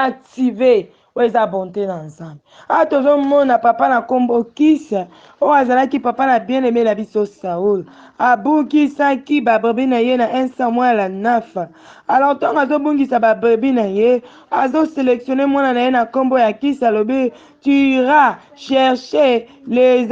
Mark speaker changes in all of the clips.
Speaker 1: activer eza bonté na nzambe. Tozomona papa na kombo Kisa oyo azalaki papa na bien aimé na biso Saul abukisaki babrebi na ye na 1 Samuel 9. Alors ntango azobungisa babrebi na ye azosélectionne mwana na ye na kombo ya Kisa alobi tu iras chercher les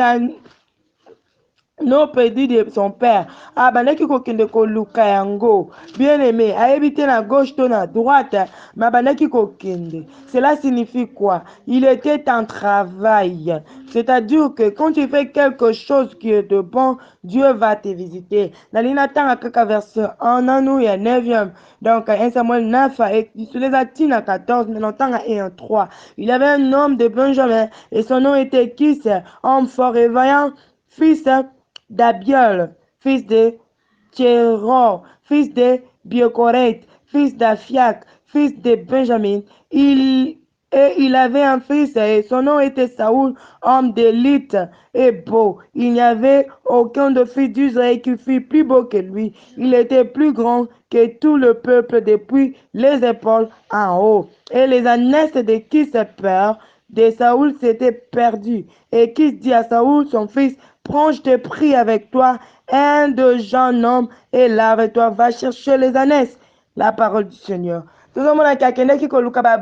Speaker 1: non perdu de son père. Bandaki kokende koluka yango. Bien aimé, ayebi na gauche to na droite, ma bandaki kokende. Cela signifie quoi? Il était en travail. C'est-à-dire que quand tu fais quelque chose qui est de bon, Dieu va te visiter. Nalina tanga kaka verset 1 nanou ya 9e. Donc 1 Samuel 9 et sur les Atina 14, mais longtemps à 1 3. Il y avait un homme de Benjamin et son nom était Kis, homme fort et vaillant, fils d'Abiol, fils de Tchéron, fils de Biocorette, fils d'Afiak, fils de Benjamin. Il avait un fils et son nom était Saoul, homme d'élite et beau. Il n'y avait aucun de fils d'Israël qui fût plus beau que lui. Il était plus grand que tout le peuple depuis les épaules en haut. Et les ânesses de qui se peur de Saoul s'étaient perdus. Et qui dit à Saoul, son fils, prends, je te prie avec toi, un de jeune homme, et lave-toi, va chercher les ânesses. La parole du Seigneur. Tout le monde a quelqu'un qui koluka ba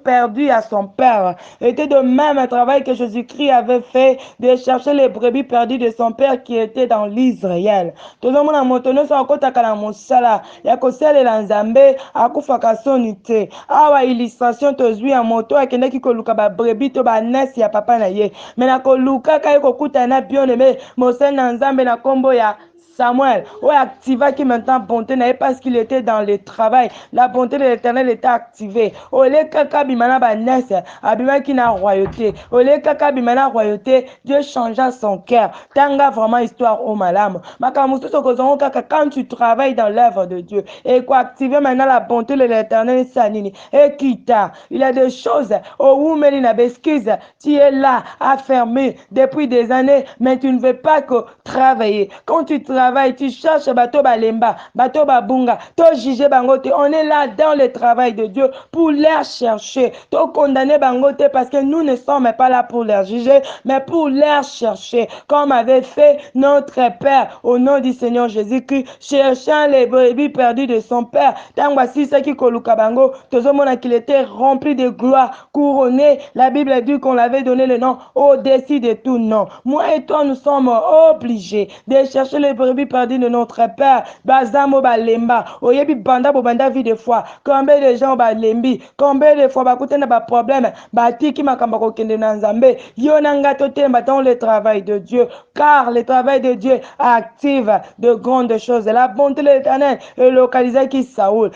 Speaker 1: perdu à son père. Était de même un travail que Jésus-Christ avait fait de chercher les brebis perdues de son père qui était dans l'Israël. Tout le monde a montonné son côté à mosala. Ya kosele la nzambe akufaka sonite. Awa illustration tozui en moto a quelqu'un qui koluka ba brebis to ba nes ya papa na ye. Mais na koluka ka kokuta na bien aimé mosel na nzambe na kombo ya Samuel, oui, activa qui maintenant bonté n'est parce qu'il était dans le travail. La bonté de l'Éternel était activée. Olé kaka bimana banes, abima qui n'a royauté. Olé kaka bimana royauté, Dieu changea son cœur. Tanga vraiment histoire au malam. Makamusu sokozongo kaka quand tu travailles dans l'œuvre de Dieu et quoi activer maintenant la bonté de l'Éternel sanini. Et quitta, il y a des choses au woumeli na besquise. Tu es là, affermé depuis des années, mais tu ne veux pas que travailler. Quand tu travailles, tu cherches bateau balemba, bateau babunga, to juger bangote. On est là dans le travail de Dieu pour les chercher. To condamner bangote parce que nous ne sommes pas là pour les juger, mais pour les chercher. Comme avait fait notre Père au nom du Seigneur Jésus-Christ, cherchant les brebis perdues de son Père. Tant voici ce qui koluka bango, tozomona qu'il était rempli de gloire, couronné. La Bible dit qu'on l'avait donné le nom au-dessus de tout nom. Moi et toi, nous sommes obligés de chercher les brebis perdues de notre Père. Bazamo balemba, oyebi banda bobanda vie de foi. Combien de gens balembi, combien de fois bakutana ba problème, batiki makamba kokende na nzambe. Yonanga totemba dans le travail de Dieu, car le travail de Dieu active de grandes choses. La bonté de l'Éternel est localisée qui Saoul.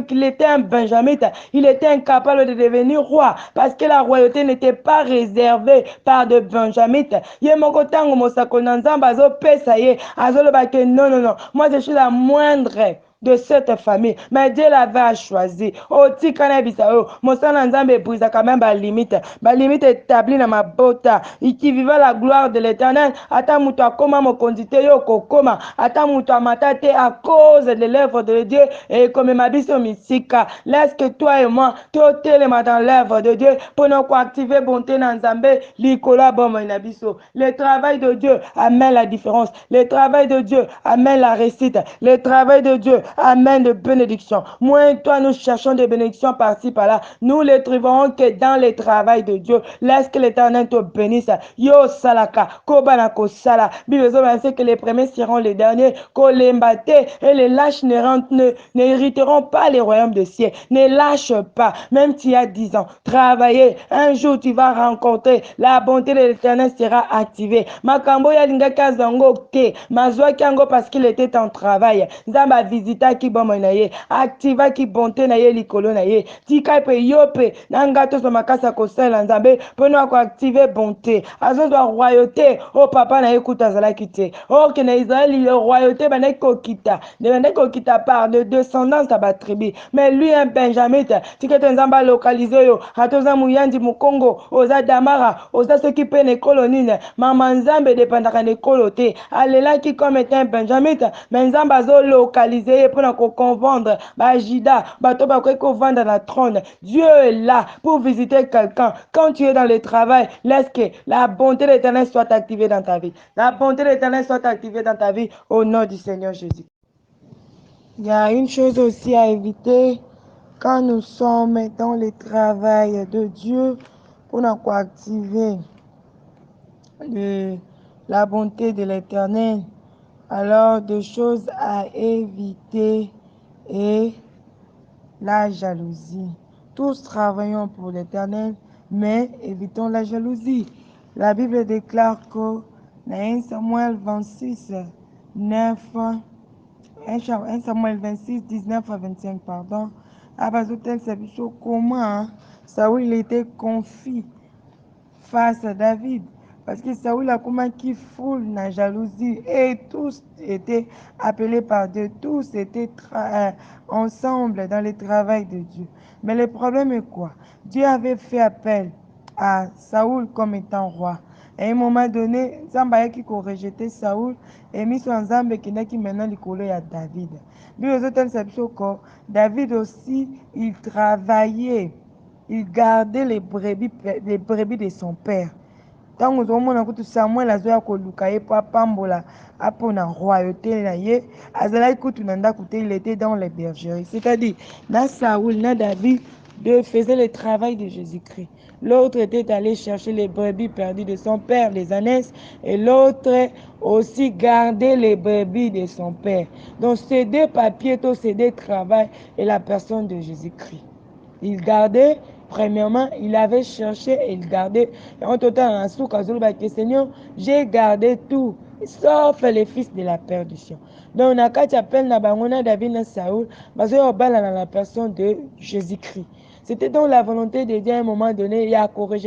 Speaker 1: Qu'il était un benjamite, il était incapable de devenir roi parce que la royauté n'était pas réservée par de benjamites. Yemokotango mosako nanzamba azo pesa ye, non, non, non. Moi, je suis la moindre de cette famille. Mais Dieu l'avait choisi. Oh, tikana bisao. Mosala nzambe brisa quand même ba limite. Ba limite établie dans ma bota. Qui vivait la gloire de l'Éternel. Ata muto akoma mo kondite yo kokoma. Ata muto amatate à cause de l'œuvre de Dieu. Et comme ma biso misika. Laisse que toi et moi, tout élément dans l'œuvre de Dieu. Pour nous activer bonté dans nzambe. Likola bon inabiso. Le travail de Dieu amène la différence. Le travail de Dieu amène la réussite. Le travail de Dieu amène de bénédictions. Moi et toi, nous cherchons des bénédictions par-ci, par-là. Nous les trouverons que dans le travail de Dieu. Laisse que l'Éternel te bénisse. Yo salaka, kobanako sala. Bible sait que les premiers seront les derniers. Kolembate et les lâches n'hériteront pas les royaumes de ciel. Ne lâche pas. Même si tu as 10 ans, travailler. Un jour, tu vas rencontrer. La bonté de l'Éternel sera activée. Makambo ya lingaka zango ke. Mazwa kiango parce qu'il était en travail. Zamba visita ki bomo na ye. Activa ki bonté na ye likolo na ye. Tika pe yope. Nangato so makasa kosala nzambe. Pono ko activer bonté. Azo doit royauté. Oh papa na ye kuta zala kite. Oh que na Israël le royauté bana ko kita. Ne bana ko kita par de descendance à ba tribu. Mais lui un Benjamin. Tika te nzamba localisé yo. Hatoza muyandi mukongo. Oza damara. Oza ceux qui pe ne kolonine. Mama nzambe dépendaka ne kolote. Alela qui comme est un Benjamin. Mais nzamba zo localisé pour la convendre, Jida, bato bakoki vendre la trône. Dieu est là pour visiter quelqu'un. Quand tu es dans le travail, laisse que la bonté de l'Éternel soit activée dans ta vie. La bonté de l'Éternel soit activée dans ta vie au nom du Seigneur Jésus. Il y a une chose aussi à éviter quand nous sommes dans le travail de Dieu pour nous activer la bonté de l'Éternel. Alors, des choses à éviter et la jalousie. Tous travaillons pour l'Éternel, mais évitons la jalousie. La Bible déclare que dans 1 Samuel 26, 9, 1 Samuel 26, 19 à 25, pardon, comment Saoul il était confus face à David. Parce que Saoul a comment qui foule la jalousie et tous étaient appelés par Dieu, tous étaient ensemble dans le travail de Dieu. Mais le problème est quoi? Dieu avait fait appel à Saoul comme étant roi. Et à un moment donné, Zamba qui a rejeté Saoul et mis son Zamba qui maintenant le à David. David aussi, il travaillait, il gardait les brebis de son père. Ntango ozomona kutu Samuel azoya koluka ye po apambola apona royauté na ye azalaki kutu na ndako te, il était dans les bergeries. C'est-à-dire na Saoul na David deux faisaient le travail de Jésus-Christ. L'autre était allé chercher les brebis perdues de son père, les ânesses, et l'autre aussi gardait les brebis de son père. Donc ces deux papiers, tous ces deux travail et la personne de Jésus-Christ. Il gardait, premièrement, il avait cherché et il gardait. Et en tout temps, Seigneur, j'ai gardé tout, sauf les fils de la perdition. Donc, quand tu appelles David et Saoul, parce que la personne de Jésus-Christ. C'était donc la volonté de Dieu à un moment donné, il a corrigé.